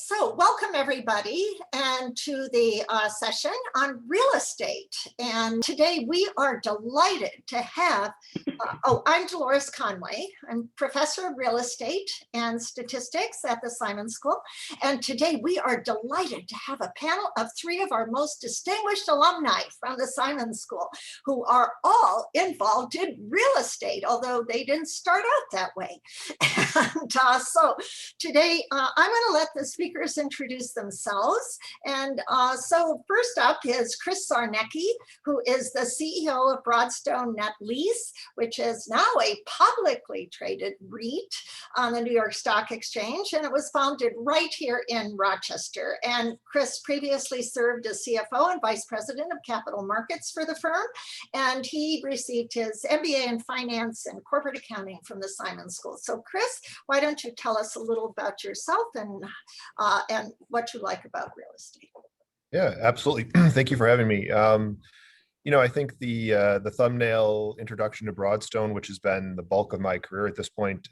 So welcome everybody and to the session on real estate. And today we are delighted to have, I'm Delores Conway. I'm Professor of Real Estate and Statistics at the Simon School. And today we are delighted to have a panel of three of our most distinguished alumni from the Simon School who are all involved in real estate, although they didn't start out that way. And so today I'm going to let the speakers introduce themselves. And so first up is Chris Czarnecki, who is the CEO of Broadstone Lease, which is now a publicly traded REIT on the New York Stock Exchange. And it was founded right here in Rochester. And Chris previously served as CFO and Vice President of Capital Markets for the firm. And he received his MBA in Finance and Corporate Accounting from the Simon School. So Chris, why don't you tell us a little about yourself and what you like about real estate? Yeah, absolutely. Thank you for having me. I think the thumbnail introduction to Broadstone, which has been the bulk of my career at this point,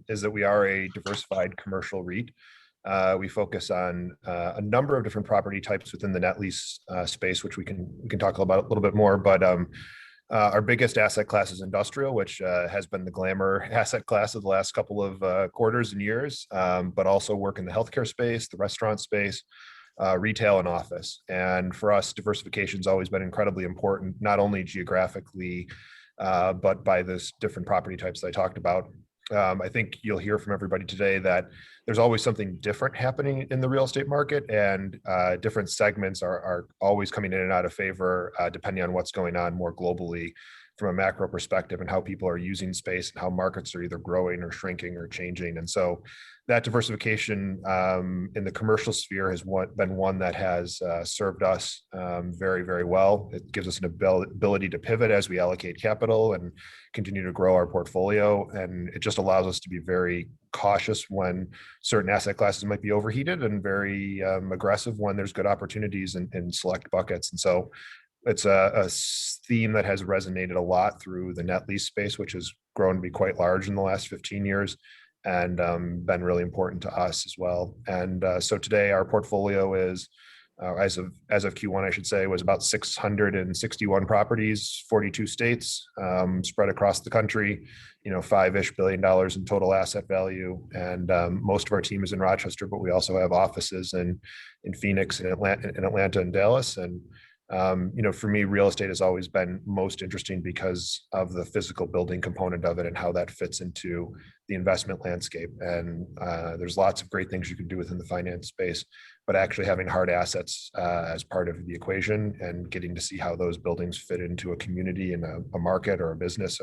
is that we are a diversified commercial REIT. We focus on a number of different property types within the net lease space, which we can talk about a little bit more. But our biggest asset class is industrial, which has been the glamour asset class of the last couple of quarters and years, but also work in the healthcare space, the restaurant space, retail and office. And for us, diversification has always been incredibly important, not only geographically, but by this different property types that I talked about. I think you'll hear from everybody today that there's always something different happening in the real estate market, and different segments are always coming in and out of favor depending on what's going on more globally from a macro perspective and how people are using space and how markets are either growing or shrinking or changing. And so that diversification in the commercial sphere has been one that has served us very, very well. It gives us an ability to pivot as we allocate capital and continue to grow our portfolio. And it just allows us to be very cautious when certain asset classes might be overheated and very aggressive when there's good opportunities in select buckets. And so it's a theme that has resonated a lot through the net lease space, which has grown to be quite large in the last 15 years and been really important to us as well. And so today our portfolio is, as of Q1, I should say, was about 661 properties, 42 states, spread across the country, $5-ish billion in total asset value. And most of our team is in Rochester, but we also have offices in Phoenix, in Atlanta and Dallas. And for me, real estate has always been most interesting because of the physical building component of it and how that fits into the investment landscape. And there's lots of great things you can do within the finance space, but actually having hard assets as part of the equation and getting to see how those buildings fit into a community and a market or a business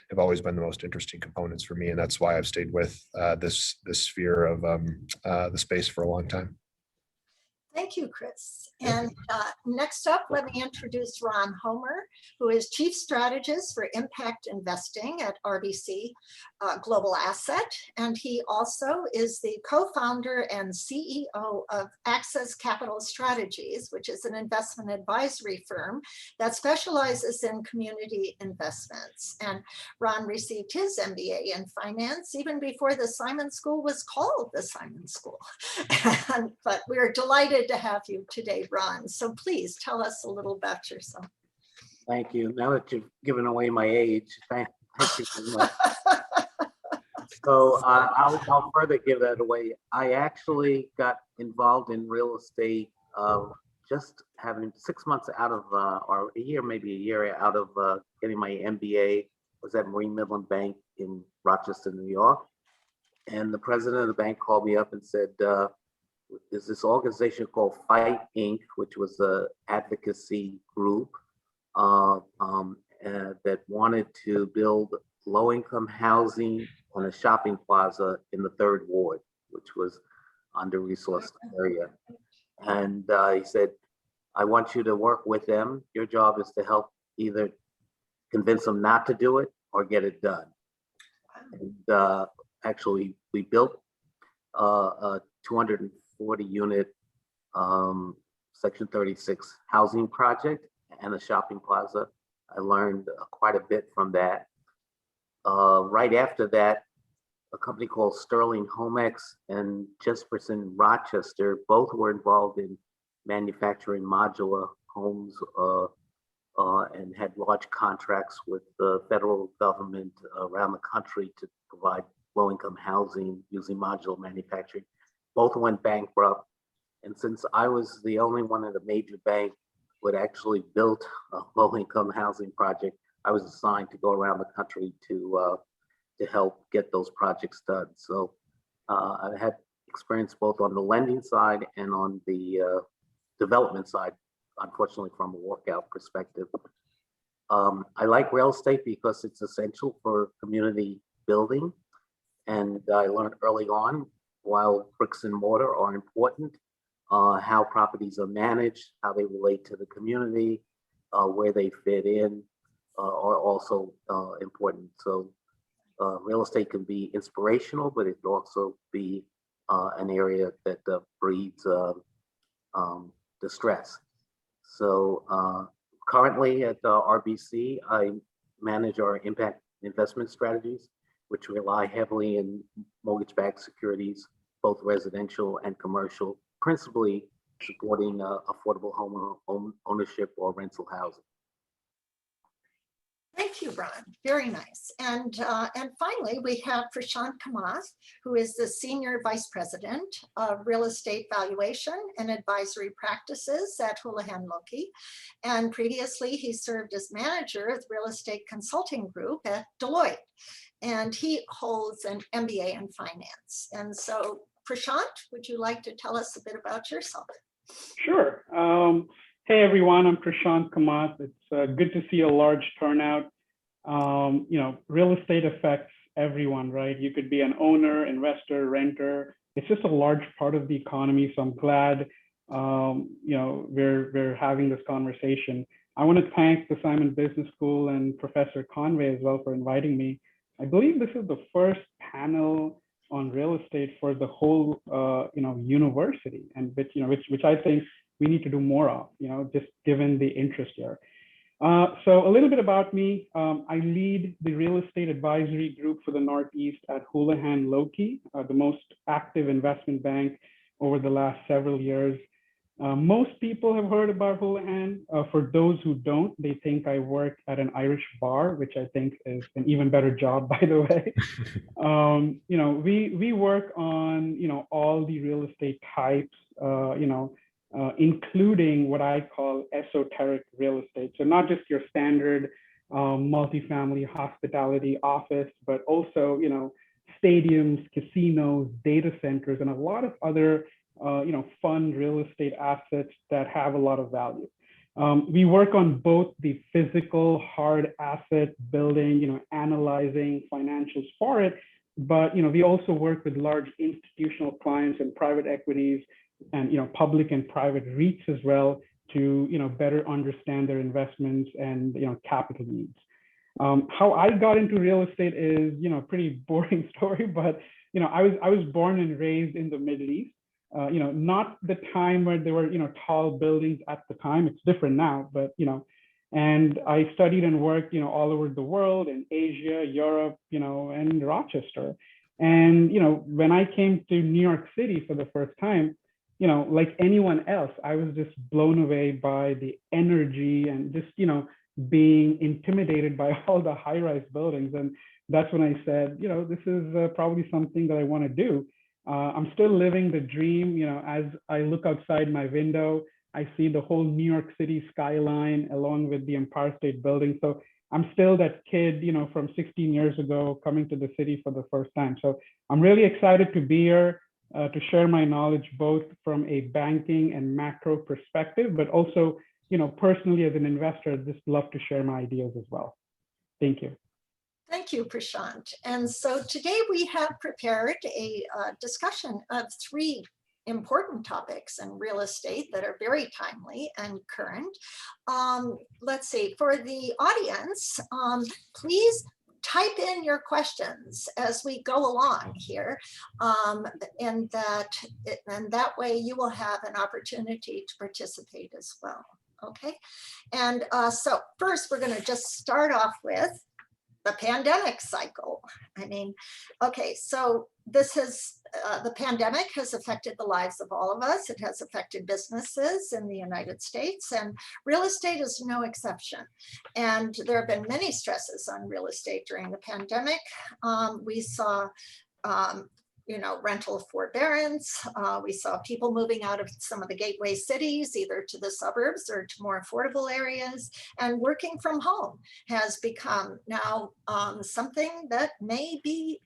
have always been the most interesting components for me. And that's why I've stayed with this sphere of the space for a long time. Thank you, Chris. And next up, let me introduce Ron Homer, who is Chief Strategist for Impact Investing at RBC Global Asset. And he also is the co-founder and CEO of Access Capital Strategies, which is an investment advisory firm that specializes in community investments. And Ron received his MBA in finance even before the Simon School was called the Simon School. But we're delighted to have you today, Ron. So please tell us a little about yourself. Thank you. Now that you've given away my age, thank you so much. So I'll further give that away. I actually got involved in real estate just having 6 months out of, or a year out of getting my MBA. Was at Marine Midland Bank in Rochester, New York. And the president of the bank called me up and said, there's this organization called Fight Inc., which was an advocacy group that wanted to build low-income housing on a shopping plaza in the 3rd Ward, which was under-resourced area. And he said, I want you to work with them. Your job is to help either convince them not to do it or get it done. And actually, we built a 240-unit Section 36 housing project and a shopping plaza. I learned quite a bit from that. Right after that, a company called Sterling Homex and Jesperson Rochester. Both were involved in manufacturing modular homes and had large contracts with the federal government around the country to provide low-income housing using modular manufacturing. Both went bankrupt. And since I was the only one at a major bank who had actually built a low-income housing project, I was assigned to go around the country to help get those projects done. So I had experience both on the lending side and on the development side, unfortunately from a workout perspective. I like real estate because it's essential for community building. And I learned early on, while bricks and mortar are important, how properties are managed, how they relate to the community, where they fit in are also important. So real estate can be inspirational, but it can also be an area that breeds distress. So currently at RBC, I manage our impact investment strategies, which rely heavily in mortgage-backed securities, both residential and commercial, principally supporting affordable home ownership or rental housing. Thank you, Ron. Very nice. And finally, we have Prashant Kamath, who is the Senior Vice President of Real Estate Valuation and Advisory Practices at Houlihan Lokey. And previously, he served as manager of the Real Estate Consulting Group at Deloitte. And he holds an MBA in finance. And so, Prashant, would you like to tell us a bit about yourself? Sure. Hey everyone, I'm Prashant Kamath. It's good to see a large turnout. Real estate affects everyone, right? You could be an owner, investor, renter. It's just a large part of the economy. So I'm glad, we're having this conversation. I want to thank the Simon Business School and Professor Conway as well for inviting me. I believe this is the first panel on real estate for the whole, university, and which I think we need to do more of, just given the interest here. So a little bit about me. I lead the real estate advisory group for the Northeast at Houlihan Lokey, the most active investment bank over the last several years. Most people have heard about Houlihan. For those who don't, they think I work at an Irish bar, which I think is an even better job, by the way. We work on, all the real estate types, including what I call esoteric real estate. So not just your standard multifamily, hospitality, office, but also, stadiums, casinos, data centers, and a lot of other, fun real estate assets that have a lot of value. We work on both the physical hard asset building, analyzing financials for it, but, we also work with large institutional clients and private equities and public and private REITs as well to better understand their investments and capital needs. How I got into real estate is a pretty boring story, but I was born and raised in the Middle East. Not the time where there were tall buildings at the time. It's different now, but and I studied and worked all over the world, in Asia, Europe, and Rochester. And when I came to New York City for the first time, like anyone else, I was just blown away by the energy and just, being intimidated by all the high-rise buildings. And that's when I said, this is probably something that I want to do. I'm still living the dream. As I look outside my window, I see the whole New York City skyline along with the Empire State Building. So I'm still that kid, from 16 years ago coming to the city for the first time. So I'm really excited to be here. To share my knowledge, both from a banking and macro perspective, but also, personally as an investor, I'd just love to share my ideas as well. Thank you. Thank you, Prashant. And so today we have prepared a discussion of three important topics in real estate that are very timely and current. Let's see, for the audience, please type in your questions as we go along here, and that way you will have an opportunity to participate as well. Okay, and so first we're going to just start off with the pandemic cycle. I mean, okay, so this has, the pandemic has affected the lives of all of us. It has affected businesses in the United States, and real estate is no exception. And there have been many stresses on real estate during the pandemic. We saw rental forbearance. We saw people moving out of some of the gateway cities, either to the suburbs or to more affordable areas. And working from home has become now something that may be,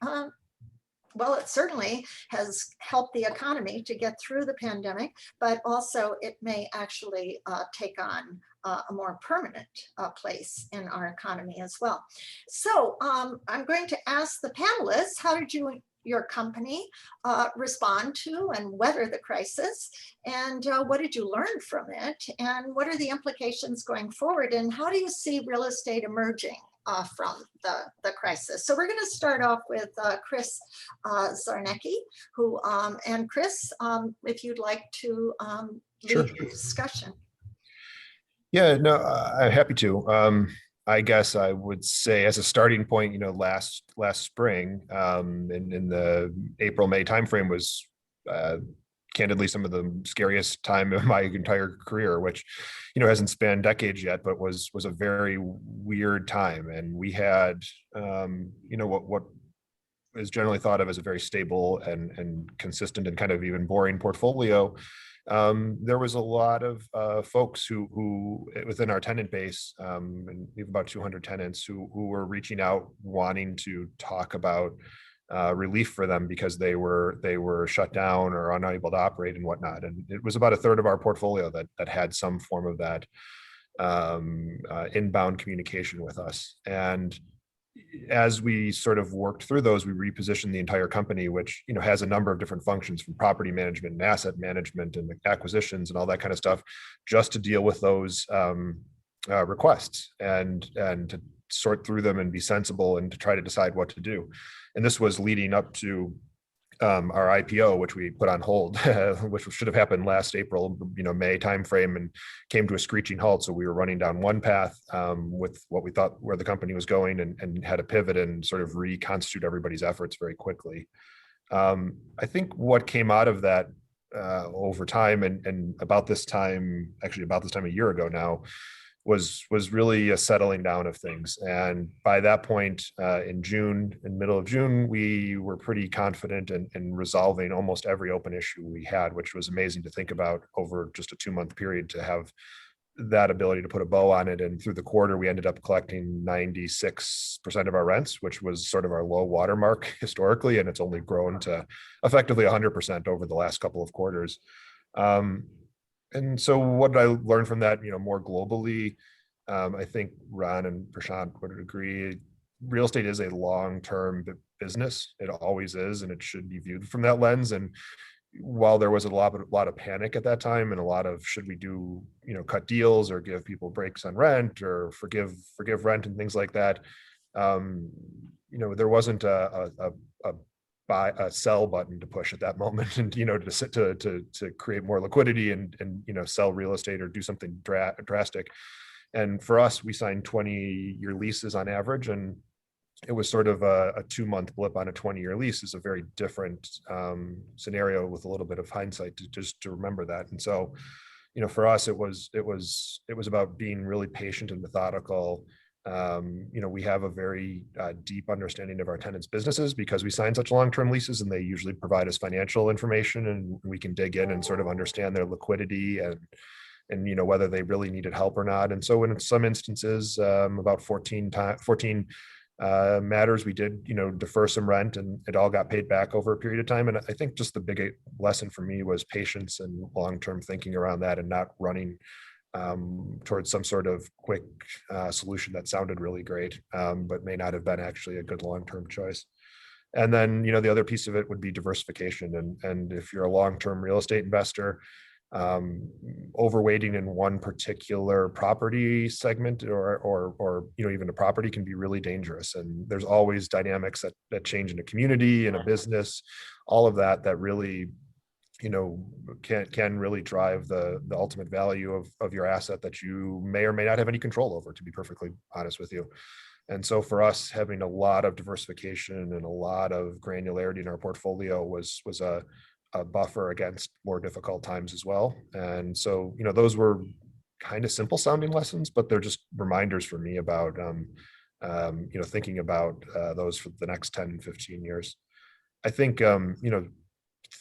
well, it certainly has helped the economy to get through the pandemic, but also it may actually take on a more permanent place in our economy as well. So I'm going to ask the panelists, how did your company respond to and weather the crisis? And what did you learn from it? And what are the implications going forward? And how do you see real estate emerging from the crisis? So we're going to start off with Chris Czarnecki, who, and Chris, if you'd like to Sure. lead the discussion. Yeah, no, I'm happy to. I guess I would say as a starting point, last spring, in the April-May timeframe was candidly some of the scariest time of my entire career, which, hasn't spanned decades yet, but was a very weird time. And we had, what is generally thought of as a very stable and consistent and kind of even boring portfolio. There was a lot of folks who within our tenant base, and we have about 200 tenants who were reaching out wanting to talk about relief for them because they were shut down or unable to operate and whatnot. And it was about a third of our portfolio that had some form of that inbound communication with us. And as we sort of worked through those, we repositioned the entire company, which has a number of different functions, from property management and asset management and acquisitions and all that kind of stuff, just to deal with those requests and to sort through them and be sensible and to try to decide what to do. And this was leading up to our IPO, which we put on hold, which should have happened last April, May timeframe, and came to a screeching halt. So we were running down one path with what we thought where the company was going, and had to pivot and sort of reconstitute everybody's efforts very quickly. I think what came out of that over time, and about this time a year ago now, was really a settling down of things. And by that point, in middle of June, we were pretty confident in resolving almost every open issue we had, which was amazing to think about over just a 2-month period, to have that ability to put a bow on it. And through the quarter, we ended up collecting 96% of our rents, which was sort of our low watermark historically. And it's only grown to effectively 100% over the last couple of quarters. And so what I learned from that, more globally, I think Ron and Prashant would agree, real estate is a long-term business. It always is, and it should be viewed from that lens. And while there was a lot of panic at that time, and a lot of, should we do, cut deals or give people breaks on rent or forgive rent and things like that, there wasn't a buy a sell button to push at that moment, and to create more liquidity and sell real estate or do something drastic. And for us, we signed 20-year leases on average, and it was sort of a 2-month blip on a 20-year lease is a very different scenario with a little bit of hindsight to remember that. And so, for us, it was about being really patient and methodical. We have a very deep understanding of our tenants' businesses because we sign such long-term leases, and they usually provide us financial information, and we can dig in and sort of understand their liquidity and whether they really needed help or not. And so in some instances, about 14 matters, we did defer some rent, and it all got paid back over a period of time. And I think just the big lesson for me was patience and long-term thinking around that, and not running towards some sort of quick solution that sounded really great, but may not have been actually a good long-term choice. And then, the other piece of it would be diversification. And if you're a long-term real estate investor, overweighting in one particular property segment or even a property can be really dangerous. And there's always dynamics that change in a community, in a business, all of that really can really drive the ultimate value of your asset that you may or may not have any control over, to be perfectly honest with you. And so for us, having a lot of diversification and a lot of granularity in our portfolio was a buffer against more difficult times as well. And so, those were kind of simple sounding lessons, but they're just reminders for me about, thinking about those for the next 10 and 15 years. I think,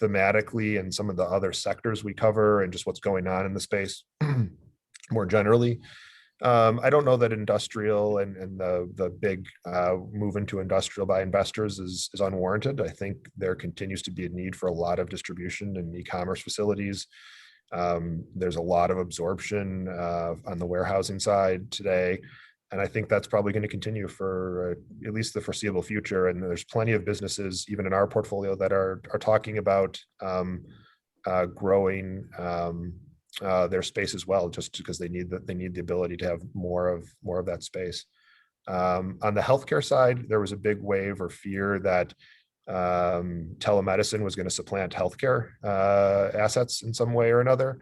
thematically and some of the other sectors we cover and just what's going on in the space more generally, I don't know that industrial and the big move into industrial by investors is unwarranted. I think there continues to be a need for a lot of distribution and e-commerce facilities. There's a lot of absorption on the warehousing side today. And I think that's probably going to continue for at least the foreseeable future. And there's plenty of businesses, even in our portfolio, that are talking about growing their space as well, just because they need the ability to have more of that space. On the healthcare side, there was a big wave or fear that telemedicine was going to supplant healthcare assets in some way or another.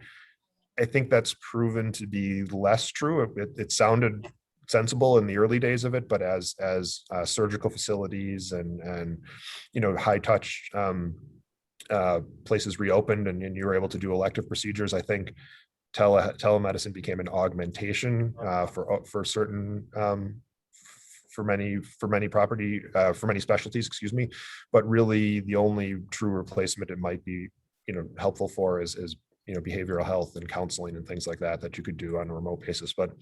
I think that's proven to be less true. It sounded sensible in the early days of it, but as surgical facilities and high touch places reopened and you were able to do elective procedures, I think telemedicine became an augmentation for certain for many specialties, excuse me. But really, the only true replacement it might be helpful for is behavioral health and counseling and things like that you could do on a remote basis. But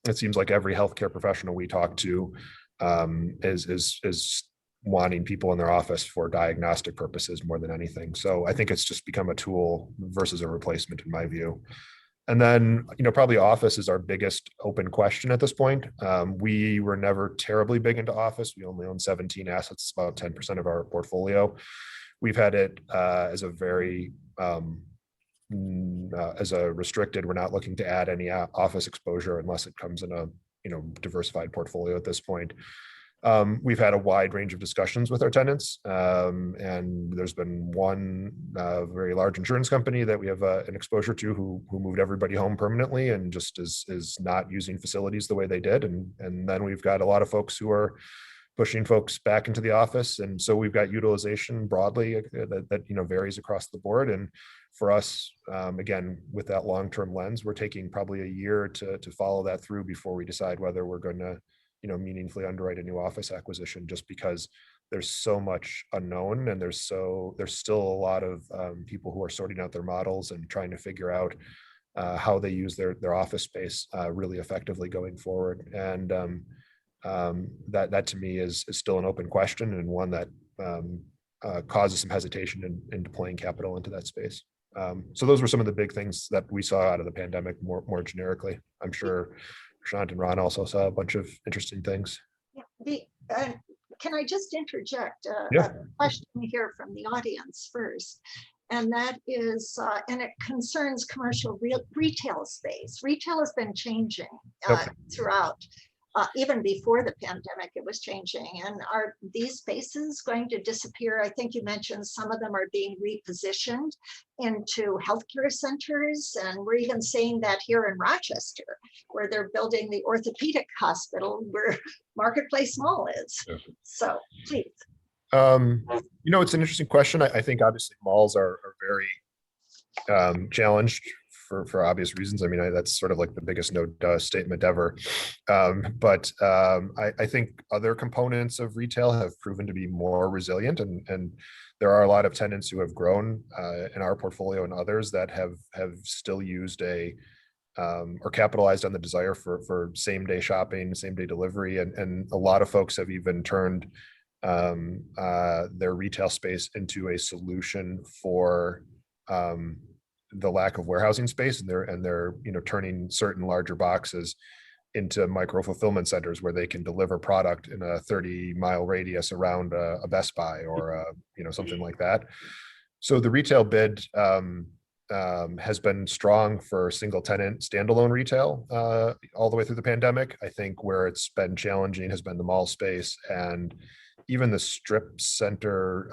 it seems like every healthcare professional we talk to is wanting people in their office for diagnostic purposes more than anything. So I think it's just become a tool versus a replacement in my view. And then, probably office is our biggest open question at this point. We were never terribly big into office. We only own 17 assets, about 10% of our portfolio. We've had it as a very as a restricted. We're not looking to add any office exposure unless it comes in a diversified portfolio at this point. We've had a wide range of discussions with our tenants, and there's been one very large insurance company that we have an exposure to who moved everybody home permanently and just is not using facilities the way they did. And then we've got a lot of folks who are pushing folks back into the office. And so we've got utilization broadly that varies across the board. And for us, again, with that long-term lens, we're taking probably a year to follow that through before we decide whether we're going to meaningfully underwrite a new office acquisition, just because there's so much unknown and there's still a lot of people who are sorting out their models and trying to figure out how they use their office space really effectively going forward. And that to me is still an open question, and one that causes some hesitation in deploying capital into that space. So those were some of the big things that we saw out of the pandemic more generically. I'm sure Prashant and Ron also saw a bunch of interesting things. Yeah, can I just interject Yeah. a question here from the audience first? And that is, and it concerns commercial retail space. Retail has been changing throughout. Even before the pandemic, it was changing. And are these spaces going to disappear? I think you mentioned some of them are being repositioned into healthcare centers. And we're even seeing that here in Rochester, where they're building the orthopedic hospital where Marketplace Mall is. Yeah. So please. It's an interesting question. I think obviously malls are very challenged for obvious reasons. I mean, that's sort of like the biggest no duh statement ever. But I think other components of retail have proven to be more resilient, and there are a lot of tenants who have grown in our portfolio and others that have still used or capitalized on the desire for same day shopping, same day delivery, and a lot of folks have even turned their retail space into a solution for the lack of warehousing space, and they're turning certain larger boxes into micro fulfillment centers where they can deliver product in a 30-mile radius around a Best Buy or something like that. So the retail bid has been strong for single tenant standalone retail all the way through the pandemic. I think where it's been challenging has been the mall space and even the strip center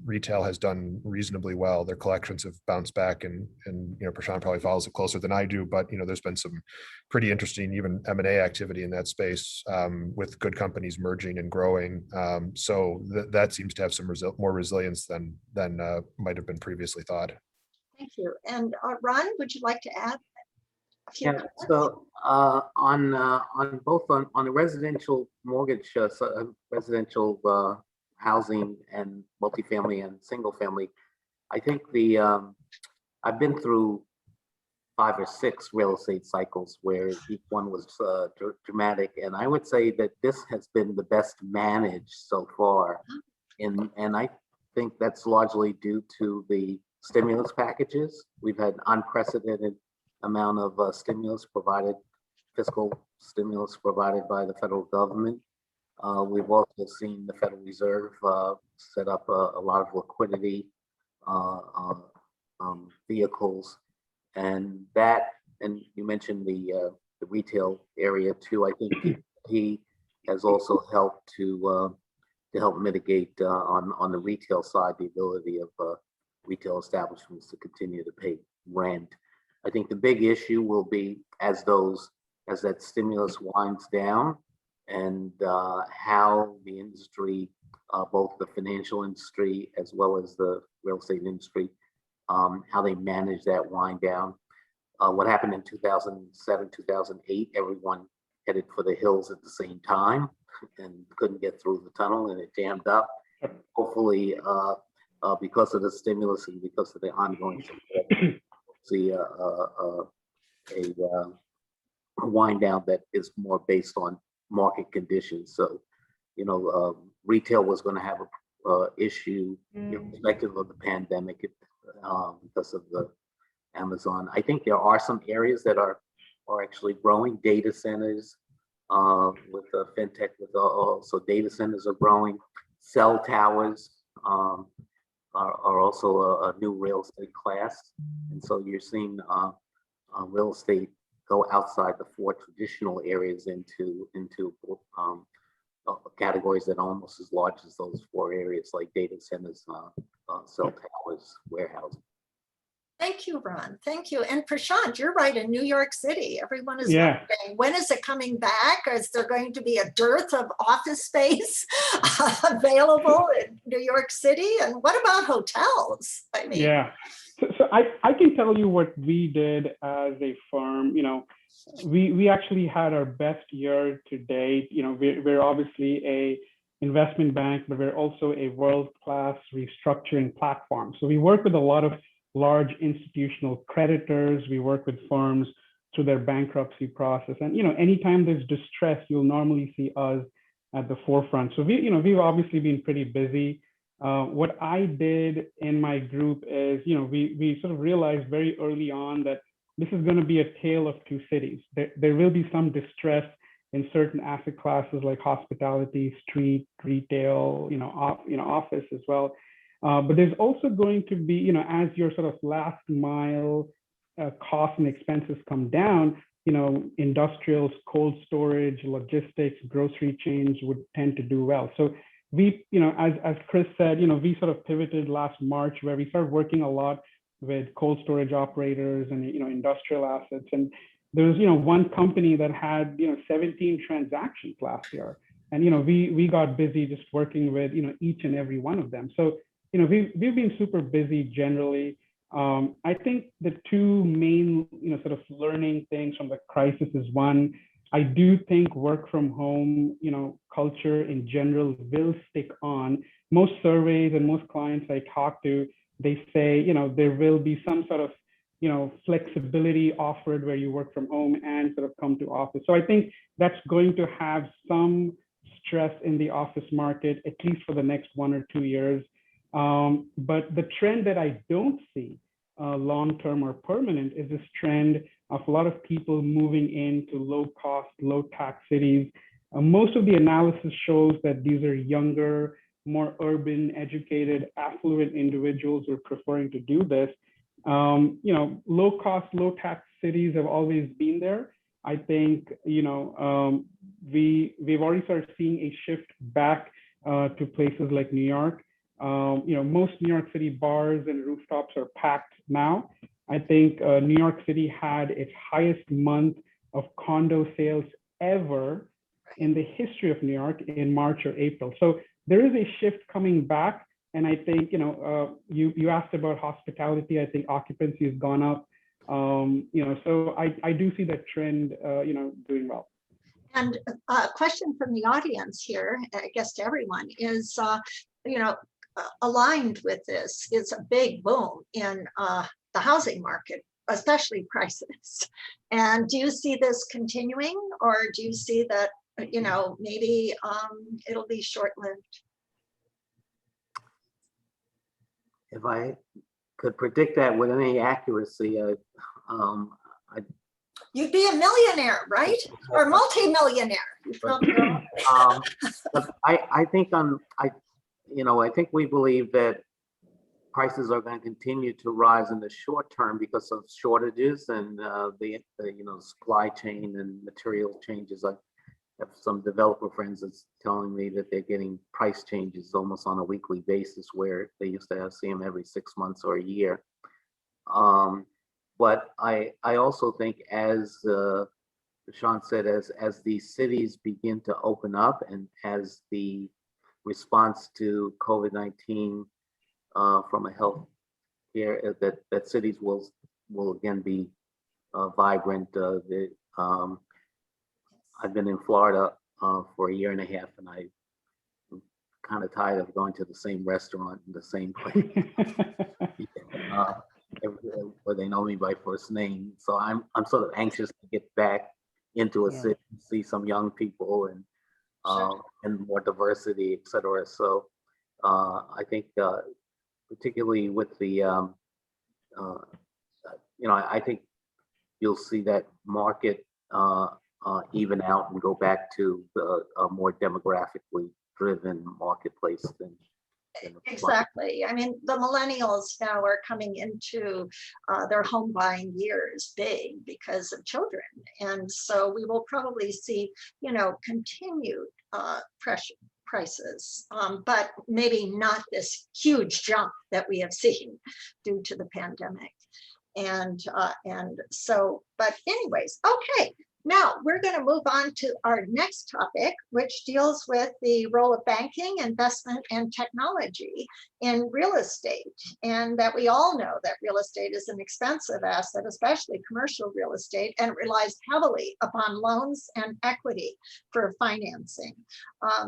retail has done reasonably well. Their collections have bounced back, and Prashant probably follows it closer than I do. But there's been some pretty interesting even M&A activity in that space with good companies merging and growing. So that seems to have some more resilience than might have been previously thought. Thank you. And Ron, would you like to add a few Yeah, comments? so on both on the residential mortgage, residential housing and multifamily and single family, I think I've been through 5 or 6 real estate cycles where each one was dramatic, and I would say that this has been the best managed so far, and I think that's largely due to the stimulus packages. We've had unprecedented amount of stimulus provided, fiscal stimulus provided by the federal government. We've also seen the Federal Reserve set up a lot of liquidity vehicles, and you mentioned the retail area too. I think he has also helped to help mitigate on the retail side the ability of retail establishments to continue to pay rent. I think the big issue will be as that stimulus winds down, and how the industry, both the financial industry as well as the real estate industry, how they manage that wind down. What happened in 2007, 2008, everyone headed for the hills at the same time and couldn't get through the tunnel, and it jammed up. Hopefully, because of the stimulus and because of the ongoing support, see a wind down that is more based on market conditions. So, retail was going to have a issue irrespective of the pandemic because of the Amazon. I think there are some areas that are actually growing. Data centers with fintech, with also data centers are growing. Cell towers are also a new real estate class, and so you're seeing real estate go outside the 4 traditional areas into categories that are almost as large as those 4 areas, like data centers, cell towers, warehousing. Thank you, Ron. Thank you. And Prashant, you're right, in New York City, everyone is Yeah. wondering, when is it coming back? Is there going to be a dearth of office space available in New York City? And what about hotels? I mean, Yeah. So I can tell you what we did as a firm. We actually had our best year to date. We're obviously a investment bank, but we're also a world-class restructuring platform. So we work with a lot of large institutional creditors. We work with firms through their bankruptcy process. And, anytime there's distress, you'll normally see us at the forefront. So we've obviously been pretty busy. What I did in my group is, we sort of realized very early on that this is going to be a tale of 2 cities. There will be some distress in certain asset classes like hospitality, street, retail, office as well. But there's also going to be, as your sort of last mile costs and expenses come down, industrials, cold storage, logistics, grocery chains would tend to do well. So we, as Chris said, we sort of pivoted last March, where we started working a lot with cold storage operators and, industrial assets. And there was, one company that had, 17 transactions last year. And, we got busy just working with, each and every one of them. So, we've been super busy generally. I think the 2 main, sort of learning things from the crisis is, one, I do think work from home, culture in general will stick on. Most surveys and most clients I talk to, they say, there will be some sort of, flexibility offered where you work from home and sort of come to office. So I think that's going to have some stress in the office market, at least for the next 1 or 2 years. But the trend that I don't see long-term or permanent is this trend of a lot of people moving into low-cost, low-tax cities. Most of the analysis shows that these are younger, more urban, educated, affluent individuals who are preferring to do this. Low-cost, low-tax cities have always been there. I think, we've already started seeing a shift back to places like New York. Most New York City bars and rooftops are packed now. I think New York City had its highest month of condo sales ever in the history of New York in March or April. So there is a shift coming back. And I think, you asked about hospitality. I think occupancy has gone up. So I do see that trend, doing well. And a question from the audience here, I guess to everyone, is, aligned with this is a big boom in the housing market, especially prices. And do you see this continuing, or do you see that, maybe it'll be short-lived? If I could predict that with any accuracy, You'd be a millionaire, right? Or multi-millionaire. But I think I think we believe that prices are going to continue to rise in the short term because of shortages and the supply chain and material changes. I have some developer friends that's telling me that they're getting price changes almost on a weekly basis, where they used to see them every 6 months or a year. But I also think, as Prashant said, as these cities begin to open up and as the response to COVID-19 from a health care, that cities will again be vibrant. I've been in Florida for a year and a half, and I'm kind of tired of going to the same restaurant in the same place. Where they know me by first name. So I'm sort of anxious to get back into a city, see some young people and more diversity, et cetera. So I think particularly with the, I think you'll see that market even out and go back to a more demographically driven marketplace than Exactly. I mean, the millennials now are coming into their home buying years big because of children. And so we will probably see, continued prices, but maybe not this huge jump that we have seen due to the pandemic. And so, but anyways, okay. Now we're going to move on to our next topic, which deals with the role of banking, investment, and technology in real estate. And that we all know that real estate is an expensive asset, especially commercial real estate, and it relies heavily upon loans and equity for financing.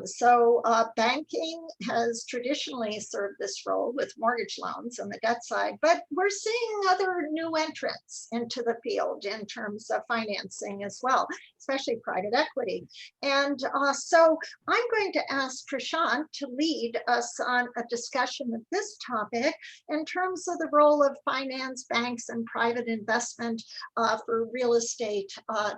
So banking has traditionally served this role with mortgage loans on the debt side, but we're seeing other new entrants into the field in terms of financing as well, especially private equity. And so I'm going to ask Prashant to lead us on a discussion of this topic in terms of the role of finance, banks, and private investment for real estate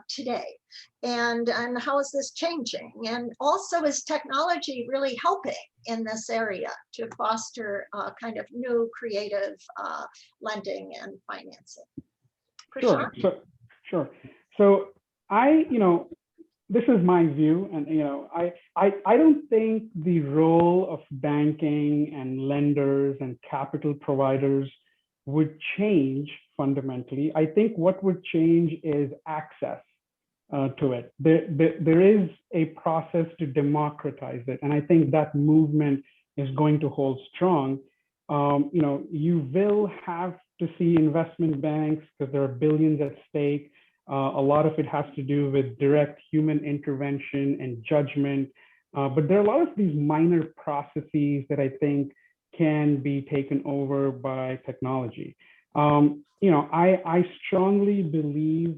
today. And how is this changing? And also, is technology really helping in this area to foster kind of new creative lending and financing? Prashant? Sure. So this is my view, and I don't think the role of banking and lenders and capital providers would change fundamentally. I think what would change is access to it. There is a process to democratize it, and I think that movement is going to hold strong. You will have to see investment banks because there are billions at stake. A lot of it has to do with direct human intervention and judgment. But there are a lot of these minor processes that I think can be taken over by technology. I strongly believe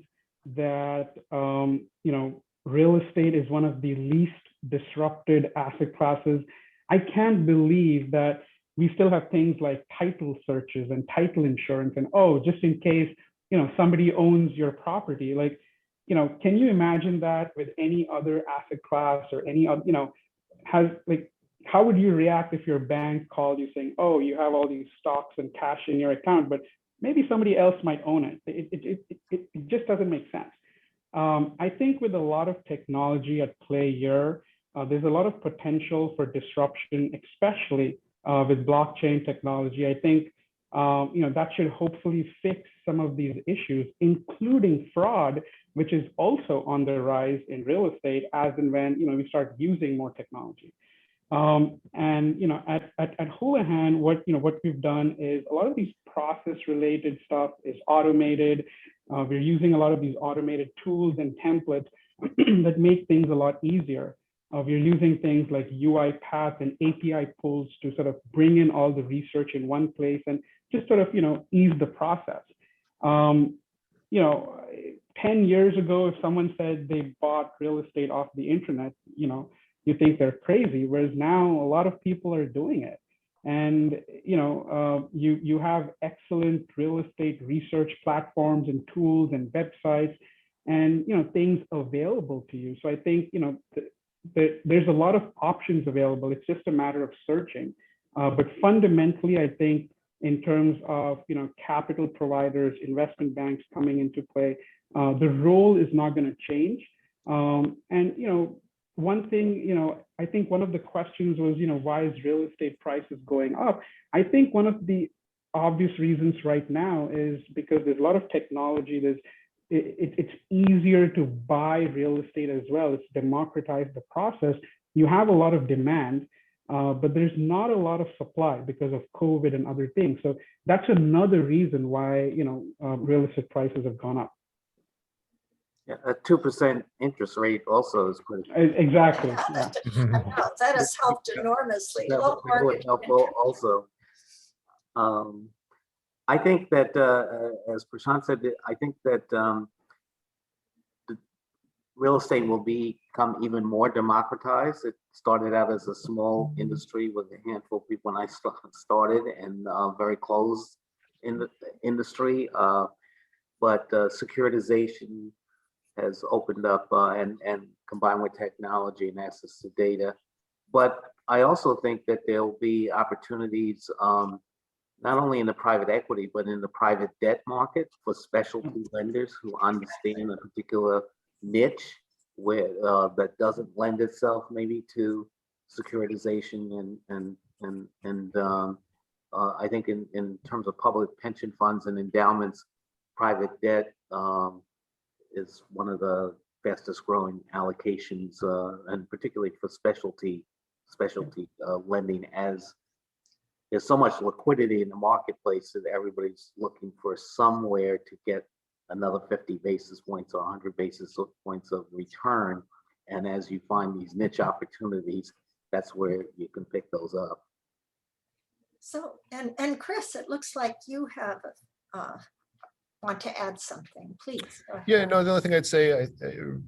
that, real estate is one of the least disrupted asset classes. I can't believe that we still have things like title searches and title insurance and, just in case somebody owns your property. Like, can you imagine that with any other asset class or any other, how would you react if your bank called you saying, you have all these stocks and cash in your account, but maybe somebody else might own it? It just doesn't make sense. I think with a lot of technology at play here, there's a lot of potential for disruption, especially with blockchain technology. I think that should hopefully fix some of these issues, including fraud, which is also on the rise in real estate as and when we start using more technology. At Houlihan, what we've done is a lot of these process-related stuff is automated. We're using a lot of these automated tools and templates that make things a lot easier. We're using things like UiPath and API pulls to sort of bring in all the research in one place and just sort of ease the process. 10 years ago, if someone said they bought real estate off the internet, you think they're crazy, whereas now a lot of people are doing it. And you have excellent real estate research platforms and tools and websites and things available to you. So I think there's a lot of options available. It's just a matter of searching. But fundamentally, I think in terms of capital providers, investment banks coming into play, the role is not going to change. One thing, I think one of the questions was, why is real estate prices going up? I think one of the obvious reasons right now is because there's a lot of technology. It's easier to buy real estate as well. It's democratized the process. You have a lot of demand, but there's not a lot of supply because of COVID and other things. So that's another reason why, real estate prices have gone up. Yeah, a 2% interest rate also is pretty. Exactly. Yeah, Yeah. I know, that has helped enormously. That Low would mortgage help interest. also. I think that, as Prashant said, I think that the real estate will become even more democratized. It started out as a small industry with a handful of people when I started, and very closed in the industry. But securitization has opened up and combined with technology and access to data. But I also think that there'll be opportunities not only in the private equity, but in the private debt market for specialty lenders who understand a particular niche where that doesn't lend itself maybe to securitization and I think in terms of public pension funds and endowments, private debt is one of the fastest growing allocations, and particularly for specialty lending, as there's so much liquidity in the marketplace that everybody's looking for somewhere to get another 50 basis points or 100 basis points of return. And as you find these niche opportunities, that's where you can pick those up. So, and Chris, it looks like you have want to add something, please. Go ahead. Yeah, no, the only thing I'd say,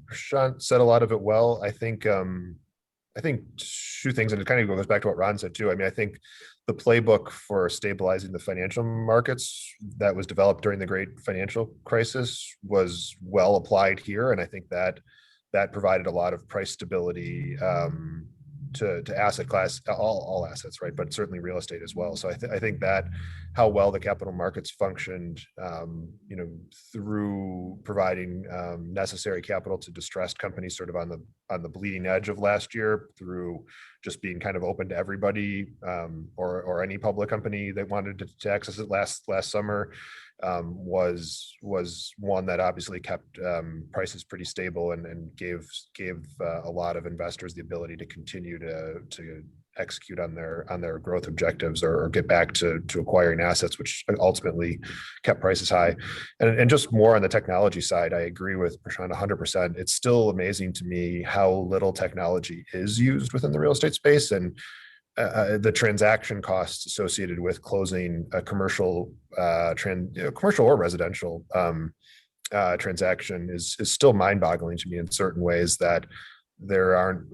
Prashant said a lot of it well. I think two things, and it kind of goes back to what Ron said too. I mean, I think the playbook for stabilizing the financial markets that was developed during the great financial crisis was well applied here. And I think that provided a lot of price stability to asset class, all assets, right? But certainly real estate as well. So I think that how well the capital markets functioned, through providing necessary capital to distressed companies, sort of on the bleeding edge of last year, through just being kind of open to everybody, or any public company that wanted to access it last summer, was one that obviously kept prices pretty stable and gave a lot of investors the ability to continue to execute on their growth objectives or get back to acquiring assets, which ultimately kept prices high. And just more on the technology side, I agree with Prashant 100%. It's still amazing to me how little technology is used within the real estate space, and the transaction costs associated with closing a commercial or residential transaction is still mind-boggling to me in certain ways, that there aren't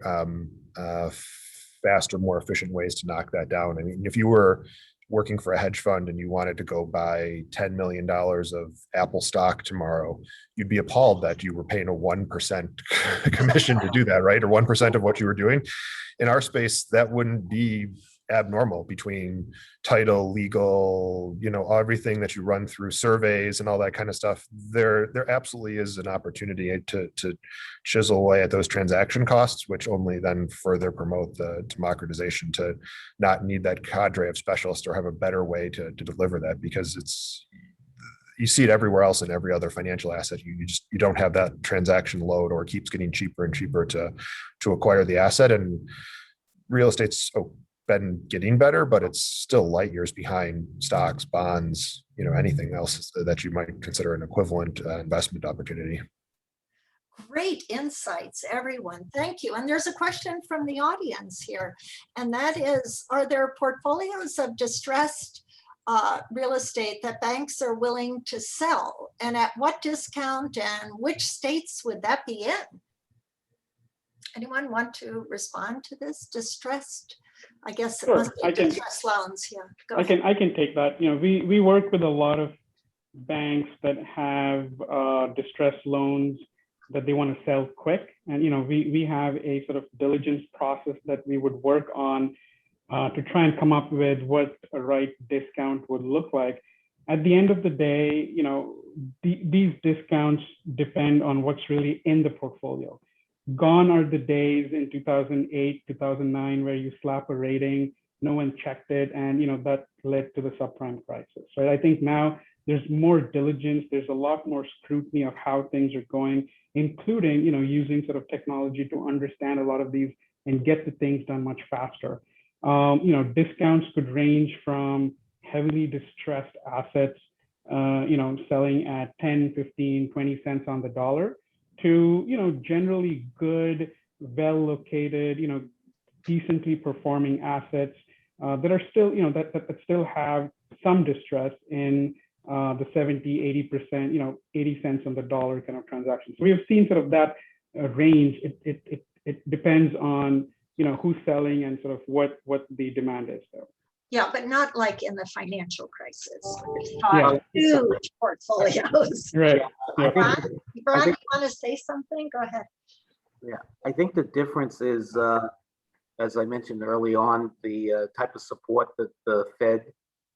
faster, more efficient ways to knock that down. I mean, if you were working for a hedge fund and you wanted to go buy $10 million of Apple stock tomorrow, you'd be appalled that you were paying a 1% commission to do that, right? Or 1% of what you were doing. In our space, that wouldn't be abnormal between title, legal, everything that you run through surveys and all that kind of stuff. There absolutely is an opportunity to chisel away at those transaction costs, which only then further promote the democratization, to not need that cadre of specialists or have a better way to deliver that, because you see it everywhere else in every other financial asset. You don't have that transaction load, or it keeps getting cheaper and cheaper to acquire the asset. And real estate's been getting better, but it's still light years behind stocks, bonds, anything else that you might consider an equivalent investment opportunity. Great insights, everyone. Thank you. And there's a question from the audience here, and that is, are there portfolios of distressed real estate that banks are willing to sell, and at what discount, and which states would that be in? Anyone want to respond to this? Distressed, I guess it Sure, must be distressed loans here. Go ahead. I can take that. We work with a lot of banks that have distressed loans that they want to sell quick, and we have a sort of diligence process that we would work on to try and come up with what a right discount would look like. At the end of the day, these discounts depend on what's really in the portfolio. Gone are the days in 2008, 2009, where you slap a rating, no one checked it, and that led to the subprime crisis, right? I think now there's more diligence, there's a lot more scrutiny of how things are going, including using sort of technology to understand a lot of these and get the things done much faster. Discounts could range from heavily distressed assets, selling at 10, 15, 20 cents on the dollar, to generally good, well-located, decently performing assets that are still, that still have some distress in the 70, 80%, 80 cents on the dollar kind of transactions. So we have seen sort of that range. It depends on who's selling and sort of what the demand is there. Yeah, but not like in the financial crisis. Yeah. Huge portfolios. Right. I Brian, think, you want to say something? Go ahead. yeah, I think the difference is, as I mentioned early on, the type of support that the Fed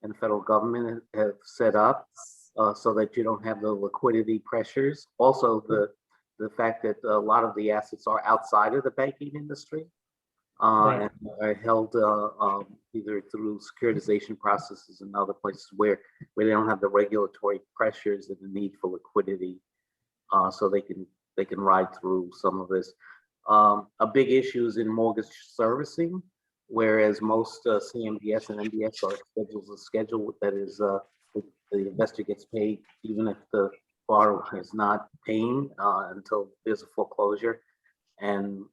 and the federal government have set up so that you don't have the liquidity pressures. Also, the fact that a lot of the assets are outside of the banking industry. Right. And are held either through securitization processes and other places where they don't have the regulatory pressures and the need for liquidity, so they can ride through some of this. A big issue is in mortgage servicing, whereas most CMBS and MBS are scheduled that is the investor gets paid even if the borrower is not paying until there's a foreclosure. And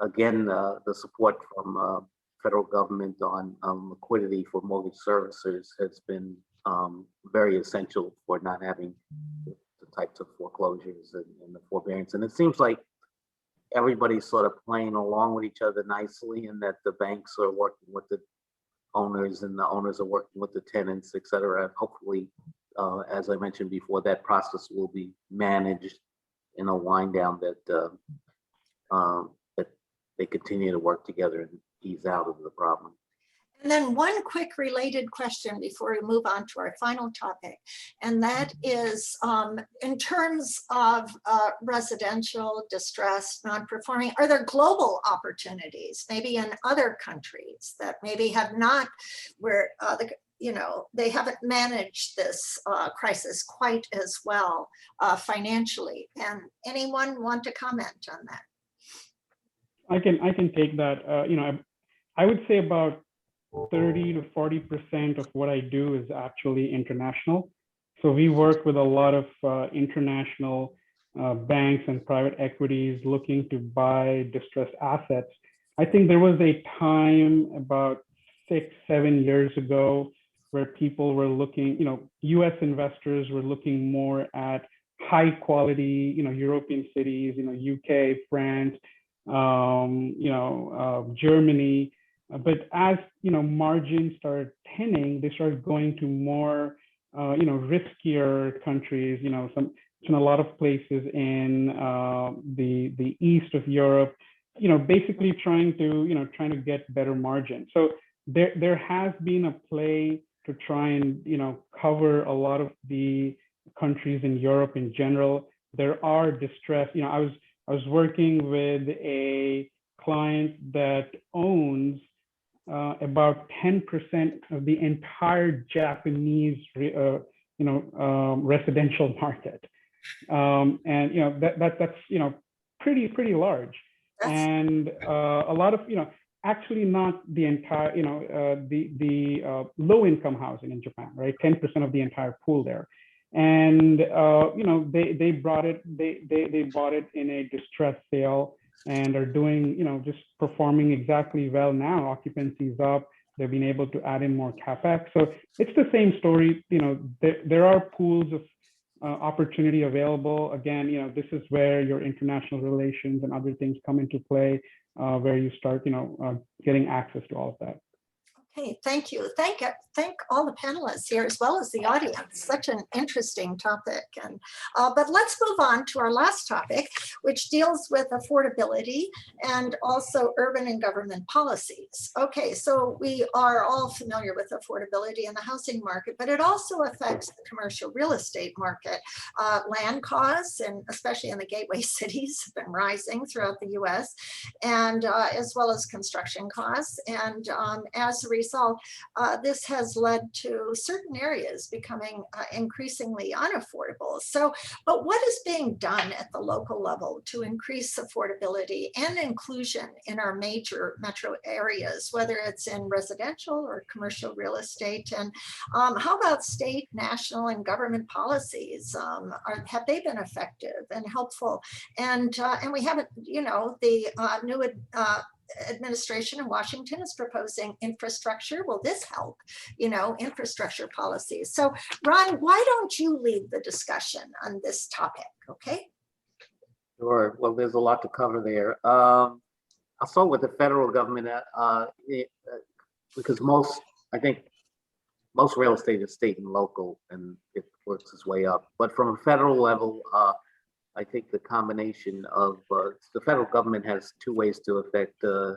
again, the support from federal government on liquidity for mortgage servicers has been very essential for not having the types of foreclosures and the forbearance. And it seems like everybody's sort of playing along with each other nicely, and that the banks are working with the owners and the owners are working with the tenants, et cetera. And hopefully, as I mentioned before, that process will be managed in a wind down that they continue to work together and ease out of the problem. And then one quick related question before we move on to our final topic, and that is in terms of residential distress, non-performing, are there global opportunities, maybe in other countries that maybe have not, where they haven't managed this crisis quite as well financially? And anyone want to comment on that? I can take that. I would say about 30 to 40% of what I do is actually international. So we work with a lot of international banks and private equities looking to buy distressed assets. I think there was a time about 6-7 years ago where people were looking, US investors were looking more at high quality, European cities, UK, France, Germany. But as margins started thinning, they started going to more riskier countries. A lot of places in the east of Europe, basically trying to get better margin. So there has been a play to try and cover a lot of the countries in Europe in general. There are distress. I was working with a client that owns about 10% of the entire Japanese residential market, and that's pretty large. And a lot of actually not the entire the low income housing in Japan, right? 10% of the entire pool there. And they bought it in a distressed sale and are doing just performing exactly well now. Occupancy is up. They've been able to add in more capex. So it's the same story. There are pools of opportunity available. Again, this is where your international relations and other things come into play, where you start getting access to all of that. Okay, thank you. Thank all the panelists here as well as the audience. Such an interesting topic. And but let's move on to our last topic, which deals with affordability and also urban and government policies. Okay, so we are all familiar with affordability in the housing market, but it also affects the commercial real estate market. Land costs, and especially in the gateway cities, have been rising throughout the US, and as well as construction costs. And as a result, this has led to certain areas becoming increasingly unaffordable. So, but what is being done at the local level to increase affordability and inclusion in our major metro areas, whether it's in residential or commercial real estate? And how about state, national, and government policies? Have they been effective and helpful? And we haven't, the new administration in Washington is proposing infrastructure. Will this help, infrastructure policies? So Ron, why don't you lead the discussion on this topic, okay? Sure, well, there's a lot to cover there. I'll start with the federal government because I think most real estate is state and local, and it works its way up. But from a federal level, I think the combination of the federal government has two ways to affect the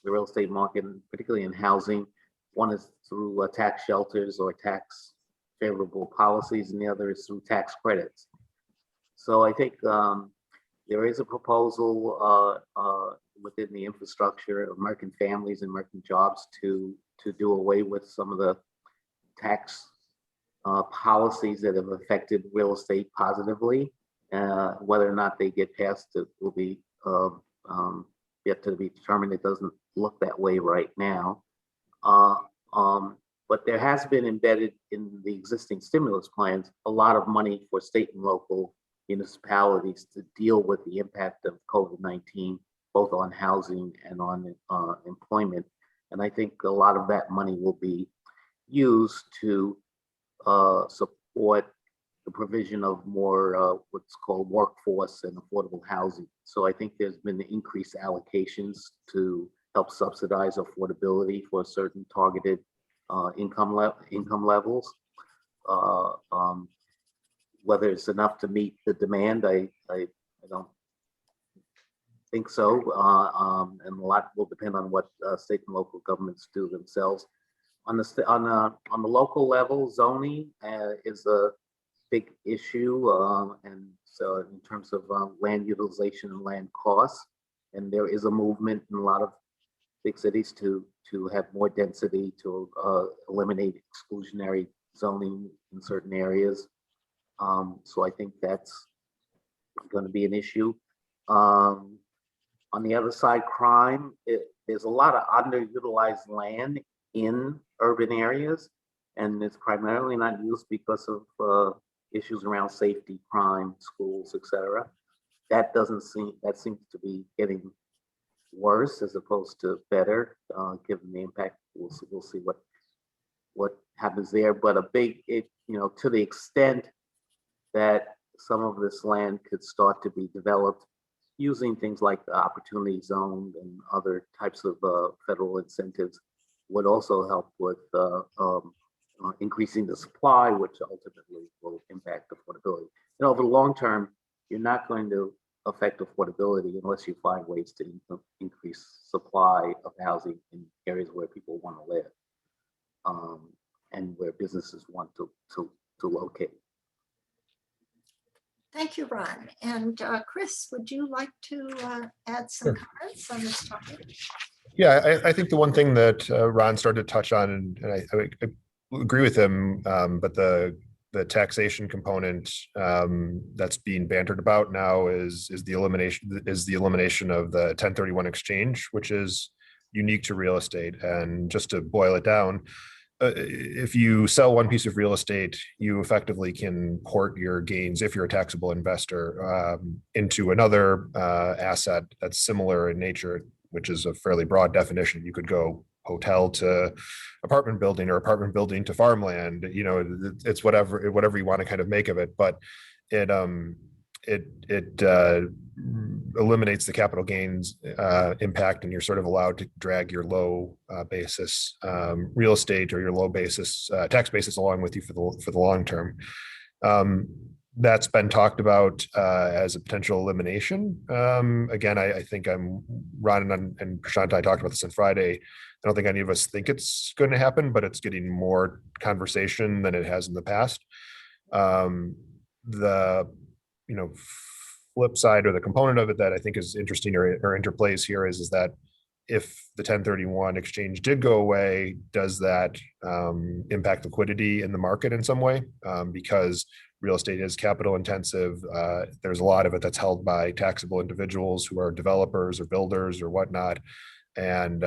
real estate market, particularly in housing. One is through tax shelters or tax favorable policies, and the other is through tax credits. So I think there is a proposal within the infrastructure of American families and American jobs to do away with some of the tax policies that have affected real estate positively. Whether or not they get passed, it will be yet to be determined. It doesn't look that way right now. But there has been embedded in the existing stimulus plans a lot of money for state and local municipalities to deal with the impact of COVID-19, both on housing and on employment. And I think a lot of that money will be used to support the provision of more what's called workforce and affordable housing. So I think there's been increased allocations to help subsidize affordability for certain targeted income levels. Whether it's enough to meet the demand, I don't think so. And a lot will depend on what state and local governments do themselves. On the local level, zoning is a big issue, and so in terms of land utilization and land costs, and there is a movement in a lot of big cities to have more density, to eliminate exclusionary zoning in certain areas. So I think that's going to be an issue. On the other side, crime, there's a lot of underutilized land in urban areas, and it's primarily not used because of issues around safety, crime, schools, etc. That seems to be getting worse as opposed to better, given the impact. We'll see what happens there. But to the extent that some of this land could start to be developed using things like the opportunity zone and other types of federal incentives, would also help with increasing the supply, which ultimately will impact affordability. And over the long term, you're not going to affect affordability unless you find ways to increase supply of housing in areas where people want to live, and where businesses want to locate. Thank you, Ron. And Chris, would you like to add some comments on this topic? Yeah, I think the one thing that Ron started to touch on, and I agree with him, but the taxation component that's being bantered about now is the elimination of the 1031 exchange, which is unique to real estate. And just to boil it down, if you sell one piece of real estate, you effectively can port your gains, if you're a taxable investor, into another asset that's similar in nature, which is a fairly broad definition. You could go hotel to apartment building or apartment building to farmland. You know, it's whatever you want to kind of make of it, but it eliminates the capital gains impact, and you're sort of allowed to drag your low basis real estate or your low basis tax basis along with you for the long term. That's been talked about as a potential elimination. Again, I think Ron and Prashant and I talked about this on Friday. I don't think any of us think it's going to happen, but it's getting more conversation than it has in the past. The flip side, or the component of it that I think is interesting or interplays here is that if the 1031 exchange did go away, does that impact liquidity in the market in some way? Because real estate is capital intensive. There's a lot of it that's held by taxable individuals who are developers or builders or whatnot. And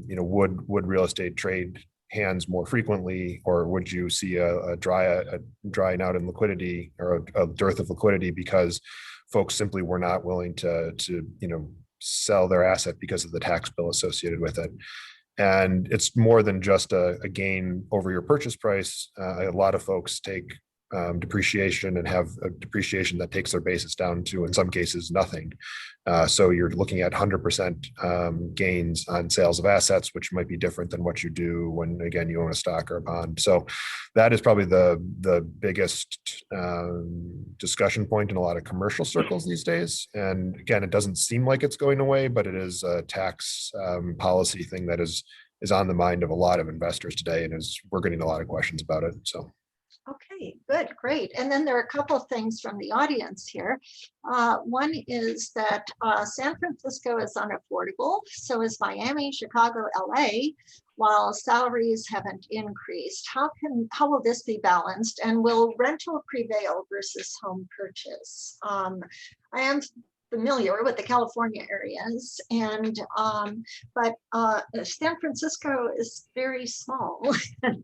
would real estate trade hands more frequently, or would you see a drying out in liquidity, or a dearth of liquidity because folks simply were not willing to sell their asset because of the tax bill associated with it? And it's more than just a gain over your purchase price. A lot of folks take depreciation and have a depreciation that takes their basis down to, in some cases, nothing. So you're looking at 100% gains on sales of assets, which might be different than what you do when, again, you own a stock or a bond. So that is probably the biggest discussion point in a lot of commercial circles these days. And again, it doesn't seem like it's going away, but it is a tax policy thing that is on the mind of a lot of investors today, and we're getting a lot of questions about it. So. Okay, good, great. And then there are a couple of things from the audience here. One is that San Francisco is unaffordable, so is Miami, Chicago, LA, while salaries haven't increased. How will this be balanced, and will rental prevail versus home purchase? I am familiar with the California areas, and but San Francisco is very small, and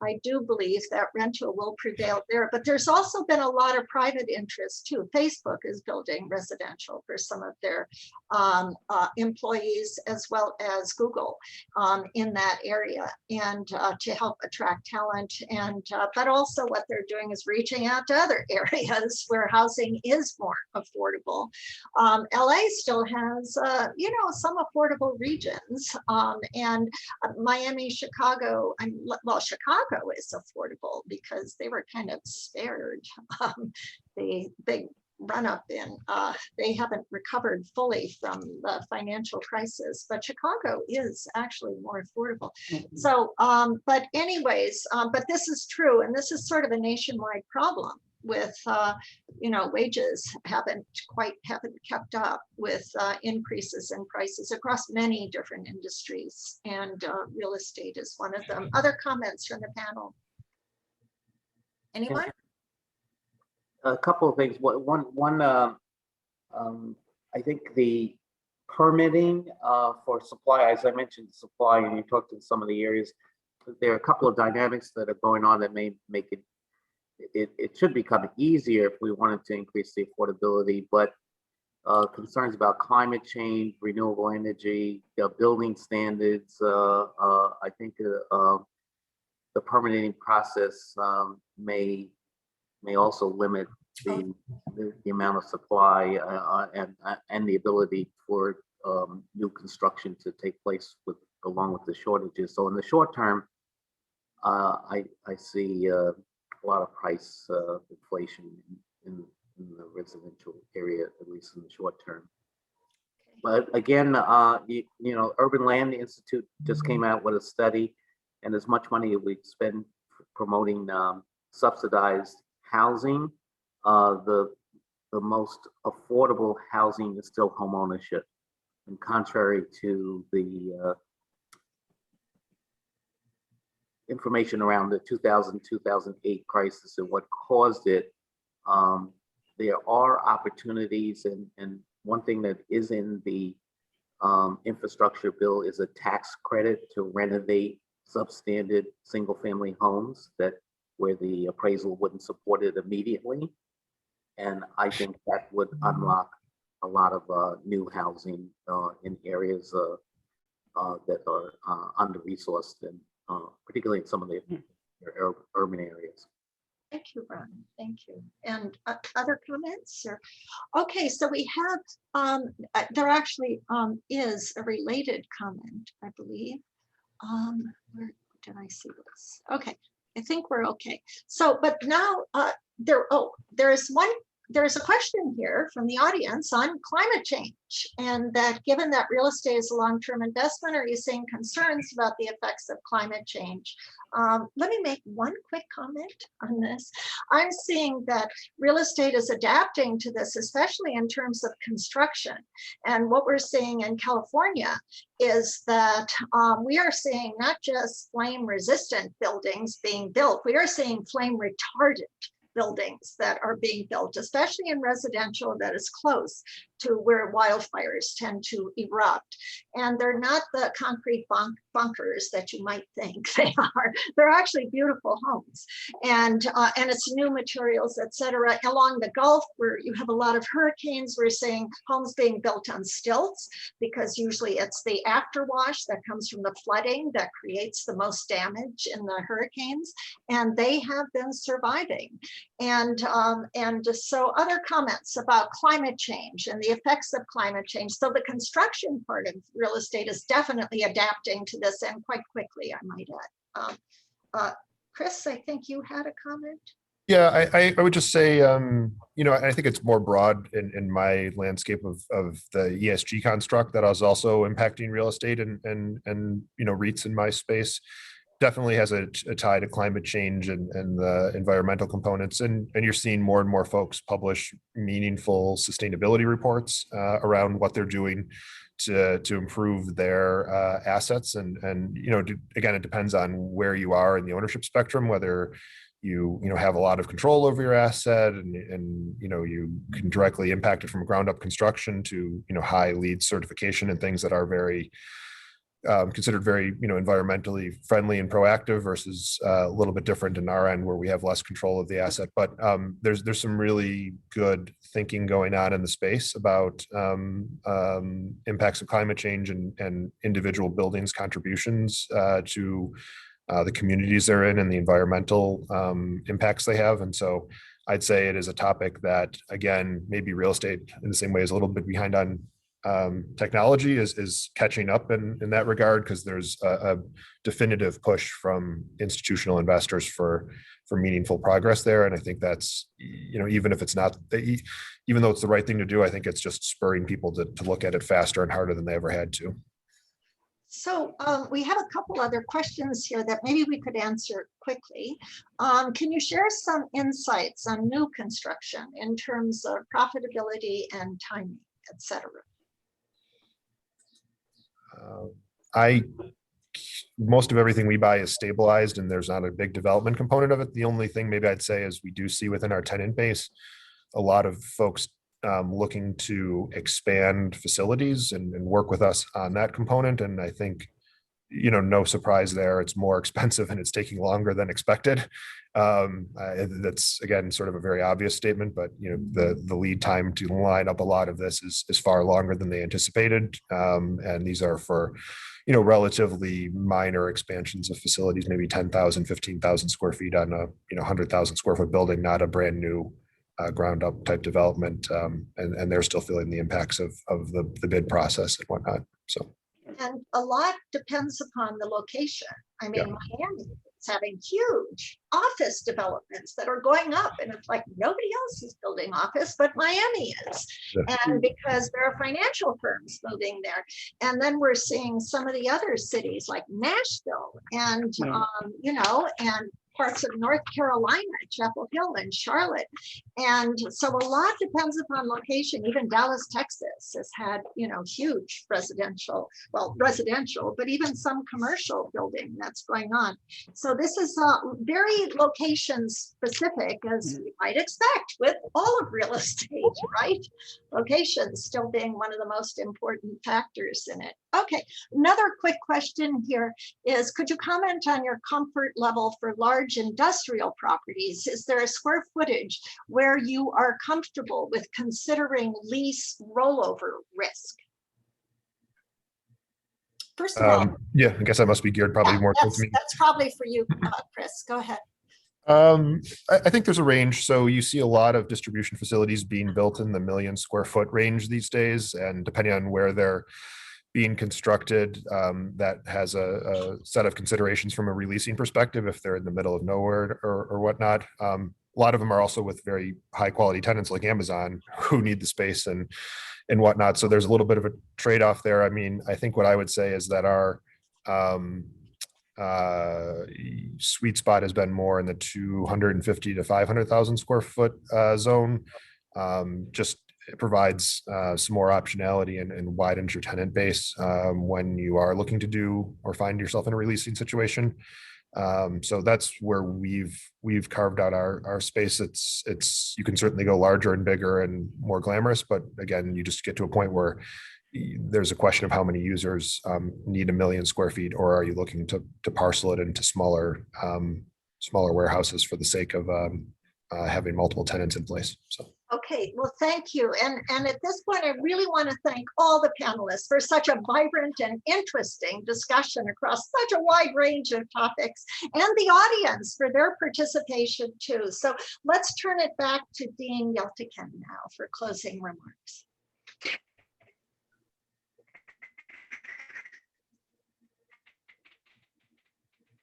I do believe that rental will prevail there. But there's also been a lot of private interest too. Facebook is building residential for some of their employees, as well as Google in that area, and to help attract talent. And but also what they're doing is reaching out to other areas where housing is more affordable. LA still has, some affordable regions, and Miami, Chicago, well, Chicago is affordable because they were kind of spared. The big run up in, they haven't recovered fully from the financial crisis, but Chicago is actually more affordable. So, but anyways, but this is true, and this is sort of a nationwide problem with, wages haven't kept up with increases in prices across many different industries, and real estate is one of them. Other comments from the panel? Anyone? A couple of things. One, I think the permitting for supply, as I mentioned, supply, and you talked in some of the areas, there are a couple of dynamics that are going on that may make it should become easier if we wanted to increase the affordability, but concerns about climate change, renewable energy, building standards, I think the permitting process may also limit the amount of supply and the ability for new construction to take place along with the shortages. So in the short term, I see a lot of price inflation in the residential area, at least in the short term. But again, you know, Urban Land Institute just came out with a study, and as much money as we spend promoting subsidized housing, the most affordable housing is still home ownership. And contrary to the information around the 2000-2008 crisis and what caused it, there are opportunities, and one thing that is in the infrastructure bill is a tax credit to renovate substandard single-family homes that where the appraisal wouldn't support it immediately. And I think that would unlock a lot of new housing in areas that are under-resourced, and particularly in some of the urban areas. Thank you, Ron. Thank you. And other comments? Or okay, so we have there actually is a related comment, I believe. Where did I see this? Okay, I think we're okay. So, but now there's a question here from the audience on climate change, and that given that real estate is a long-term investment, are you seeing concerns about the effects of climate change? Let me make one quick comment on this. I'm seeing that real estate is adapting to this, especially in terms of construction. And what we're seeing in California is that we are seeing not just flame-resistant buildings being built, we are seeing flame-retardant buildings that are being built, especially in residential that is close to where wildfires tend to erupt. And they're not the concrete bunkers that you might think they are. They're actually beautiful homes. And it's new materials, et cetera. Along the Gulf, where you have a lot of hurricanes, we're seeing homes being built on stilts, because usually it's the afterwash that comes from the flooding that creates the most damage in the hurricanes. And they have been surviving. And so other comments about climate change and the effects of climate change. So the construction part of real estate is definitely adapting to this, and quite quickly, I might add. Chris, I think you had a comment. Yeah, I would just say, you know, I think it's more broad in my landscape of the ESG construct that is also impacting real estate and you know, REITs in my space. Definitely has a tie to climate change and the environmental components, and you're seeing more and more folks publish meaningful sustainability reports around what they're doing to improve their assets, and you know, again, it depends on where you are in the ownership spectrum, whether you know, have a lot of control over your asset, and you know, you can directly impact it from ground up construction to, you know, high LEED certification and things that are very considered very, you know, environmentally friendly and proactive, versus a little bit different in our end where we have less control of the asset. But there's some really good thinking going on in the space about impacts of climate change and individual buildings' contributions to the communities they're in and the environmental impacts they have. And so I'd say it is a topic that, again, maybe real estate in the same way is a little bit behind on technology is catching up in that regard, because there's a definitive push from institutional investors for meaningful progress there. And I think that's, you know, even if it's not, even though it's the right thing to do, I think it's just spurring people to look at it faster and harder than they ever had to. So we have a couple other questions here that maybe we could answer quickly. Can you share some insights on new construction in terms of profitability and timing, et cetera? Most of everything we buy is stabilized, and there's not a big development component of it. The only thing maybe I'd say is we do see within our tenant base a lot of folks looking to expand facilities and work with us on that component. And I think, you know, no surprise there. It's more expensive and it's taking longer than expected. That's, again, sort of a very obvious statement, but, you know, the lead time to line up a lot of this is far longer than they anticipated. And these are for, you know, relatively minor expansions of facilities, maybe 10,000, 15,000 square feet on a, you know, 100,000 square foot building, not a brand new ground up type development. And they're still feeling the impacts of the bid process and whatnot. So. And a lot depends upon the location. I mean, Yeah. Miami Charlotte's having huge office developments that are going up, and it's like nobody else is building office, but Miami is. Yeah. And because there are financial firms moving there. And then we're seeing some of the other cities like Nashville and, and parts of North Carolina, Chapel Hill and Charlotte. And so a lot depends upon location. Even Dallas, Texas has had, huge residential, but even some commercial building that's going on. So this is very location specific, as you might expect with all of real estate, right? Location still being one of the most important factors in it. Okay, another quick question here is, could you comment on your comfort level for large industrial properties? Is there a square footage where you are comfortable with considering lease rollover risk? First of all, yeah, I guess that must be geared probably more towards me. That's probably for you, Chris. Go ahead. I think there's a range. So you see a lot of distribution facilities being built in the 1 million square foot range these days, and depending on where they're being constructed, that has a set of considerations from a releasing perspective if they're in the middle of nowhere or whatnot. A lot of them are also with very high quality tenants like Amazon who need the space and whatnot. So there's a little bit of a trade-off there. I mean, I think what I would say is that our sweet spot has been more in the 250 to 500,000 square foot zone. Just it provides some more optionality and widens your tenant base when you are looking to do or find yourself in a releasing situation. So that's where we've carved out our space. It's you can certainly go larger and bigger and more glamorous, but again, you just get to a point where there's a question of how many users need 1 million square feet, or are you looking to parcel it into smaller warehouses for the sake of having multiple tenants in place. So. Okay, well, thank you. And at this point, I really want to thank all the panelists for such a vibrant and interesting discussion across such a wide range of topics, and the audience for their participation too. So let's turn it back to Dean Yeltekin now for closing remarks.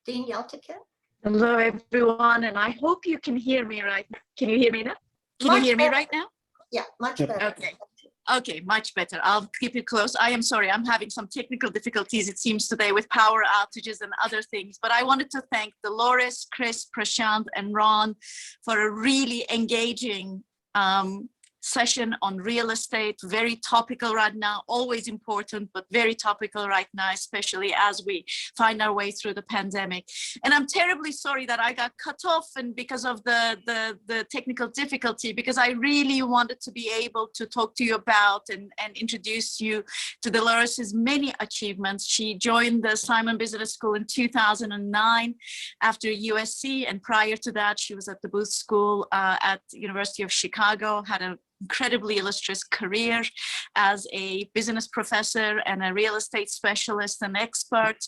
Dean Yeltekin? Hello, everyone, and I hope you can hear me right. Can you hear me now? Can you hear me right now? Yeah, much better. Okay, much better. I'll keep it close. I am sorry, I'm having some technical difficulties, it seems, today with power outages and other things. But I wanted to thank Delores, Chris, Prashant, and Ron for a really engaging session on real estate. Very topical right now, always important, but very topical right now, especially as we find our way through the pandemic. And I'm terribly sorry that I got cut off and because of the technical difficulty, because I really wanted to be able to talk to you about and introduce you to Dolores's many achievements. She joined the Simon Business School in 2009 after USC, and prior to that, she was at the Booth School at the University of Chicago, had an incredibly illustrious career as a business professor and a real estate specialist and expert.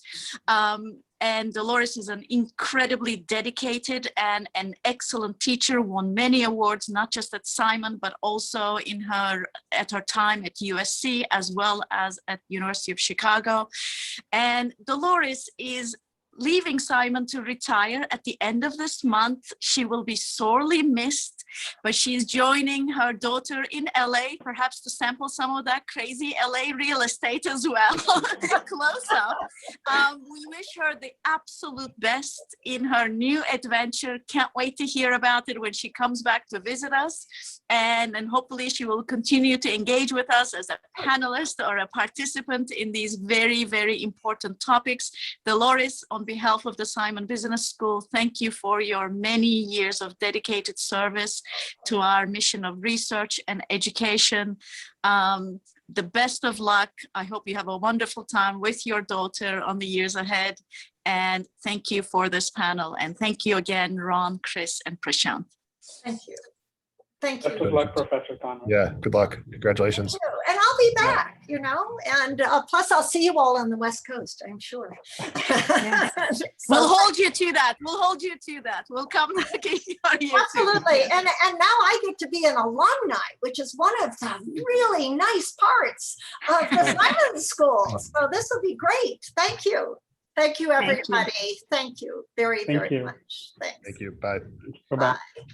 And Delores is an incredibly dedicated and an excellent teacher, won many awards, not just at Simon, but also at her time at USC, as well as at University of Chicago. And Delores is leaving Simon to retire at the end of this month. She will be sorely missed, but she's joining her daughter in LA, perhaps to sample some of that crazy LA real estate as well, close up. We wish her the absolute best in her new adventure. Can't wait to hear about it when she comes back to visit us. And hopefully she will continue to engage with us as a panelist or a participant in these very, very important topics. Delores, on behalf of the Simon Business School, thank you for your many years of dedicated service to our mission of research and education. The best of luck. I hope you have a wonderful time with your daughter on the years ahead. And thank you for this panel. And thank you again, Ron, Chris, and Prashant. Thank you. Thank you. Best of luck, Professor Conway. Yeah, good luck. Congratulations. And I'll be back, and plus I'll see you all on the West Coast, I'm sure. Yes. So, We'll hold you to that. We'll come back. absolutely. And now I get to be an alumni, which is one of the really nice parts of the Simon School. So this will be great. Thank you. Thank you, Thank you. everybody. Thank you very, Thank very you. much. Thanks. Thank you. Bye. Bye-bye. Bye.